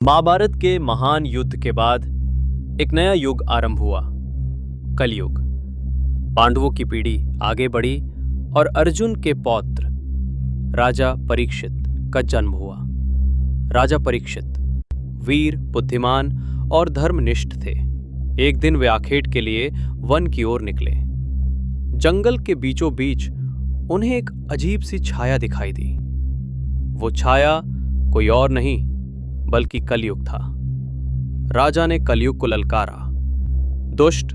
महाभारत के महान युद्ध के बाद एक नया युग आरंभ हुआ, कलयुग। पांडवों की पीढ़ी आगे बढ़ी और अर्जुन के पौत्र राजा परीक्षित का जन्म हुआ। राजा परीक्षित वीर, बुद्धिमान और धर्मनिष्ठ थे। एक दिन वे आखेट के लिए वन की ओर निकले। जंगल के बीचों बीच उन्हें एक अजीब सी छाया दिखाई दी। वो छाया कोई और नहीं बल्कि कलयुग था। राजा ने कलयुग को ललकारा, दुष्ट,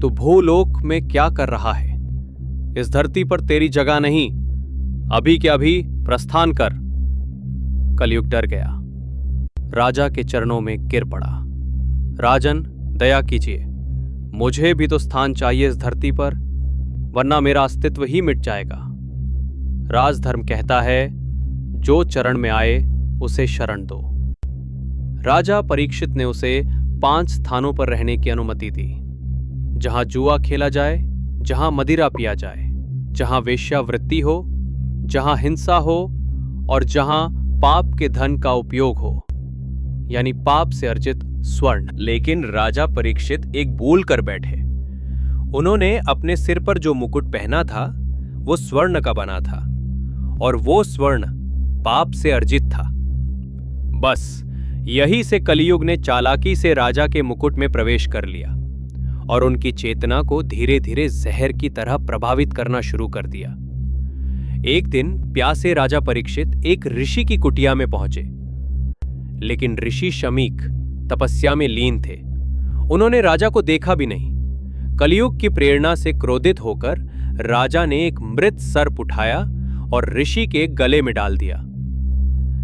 तू भूलोक में क्या कर रहा है? इस धरती पर तेरी जगह नहीं, अभी के अभी प्रस्थान कर। कलयुग डर गया, राजा के चरणों में गिर पड़ा। राजन, दया कीजिए, मुझे भी तो स्थान चाहिए इस धरती पर, वरना मेरा अस्तित्व ही मिट जाएगा। राजधर्म कहता है, जो चरण में आए उसे शरण दो। राजा परीक्षित ने उसे 5 स्थानों पर रहने की अनुमति दी, जहां जुआ खेला जाए, जहां मदिरा पिया जाए, जहां वेश्यावृत्ति हो, जहां हिंसा हो और जहां पाप के धन का उपयोग हो, यानी पाप से अर्जित स्वर्ण। लेकिन राजा परीक्षित एक भूल कर बैठे। उन्होंने अपने सिर पर जो मुकुट पहना था वो स्वर्ण का बना था और वो स्वर्ण पाप से अर्जित था। बस यही से कलयुग ने चालाकी से राजा के मुकुट में प्रवेश कर लिया और उनकी चेतना को धीरे धीरे जहर की तरह प्रभावित करना शुरू कर दिया। एक दिन प्यासे राजा परीक्षित एक ऋषि की कुटिया में पहुंचे, लेकिन ऋषि शमीक तपस्या में लीन थे। उन्होंने राजा को देखा भी नहीं। कलयुग की प्रेरणा से क्रोधित होकर राजा ने एक मृत सर्प उठाया और ऋषि के गले में डाल दिया।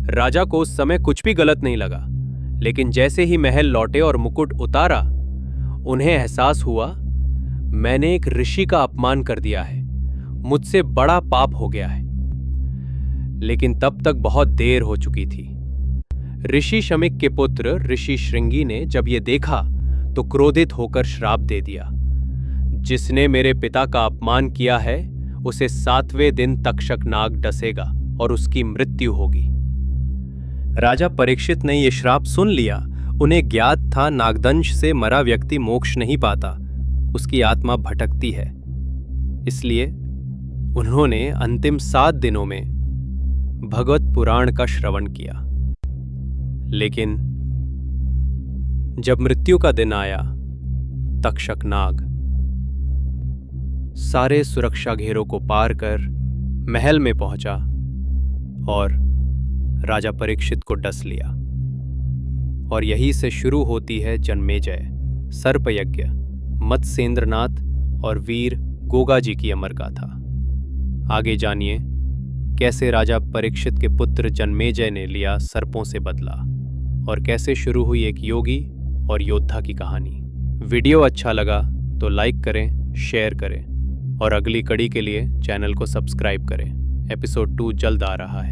राजा को उस समय कुछ भी गलत नहीं लगा, लेकिन जैसे ही महल लौटे और मुकुट उतारा, उन्हें एहसास हुआ, मैंने एक ऋषि का अपमान कर दिया है, मुझसे बड़ा पाप हो गया है। लेकिन तब तक बहुत देर हो चुकी थी। ऋषि शमीक के पुत्र ऋषि श्रृंगी ने जब यह देखा तो क्रोधित होकर श्राप दे दिया, जिसने मेरे पिता का अपमान किया है उसे 7वें दिन तक्षक नाग डसेगा और उसकी मृत्यु होगी। राजा परीक्षित ने यह श्राप सुन लिया। उन्हें ज्ञात था, नागदंश से मरा व्यक्ति मोक्ष नहीं पाता, उसकी आत्मा भटकती है। इसलिए उन्होंने अंतिम 7 दिनों में भगवत पुराण का श्रवण किया। लेकिन जब मृत्यु का दिन आया, तक्षक नाग सारे सुरक्षा घेरों को पार कर महल में पहुंचा और राजा परीक्षित को डस लिया। और यहीं से शुरू होती है जन्मेजय, सर्पयज्ञ, मत्स्येंद्रनाथ और वीर गोगा जी की अमर गाथा। आगे जानिए कैसे राजा परीक्षित के पुत्र जन्मेजय ने लिया सर्पों से बदला और कैसे शुरू हुई एक योगी और योद्धा की कहानी। वीडियो अच्छा लगा तो लाइक करें, शेयर करें और अगली कड़ी के लिए चैनल को सब्सक्राइब करें। एपिसोड 2 जल्द आ रहा है।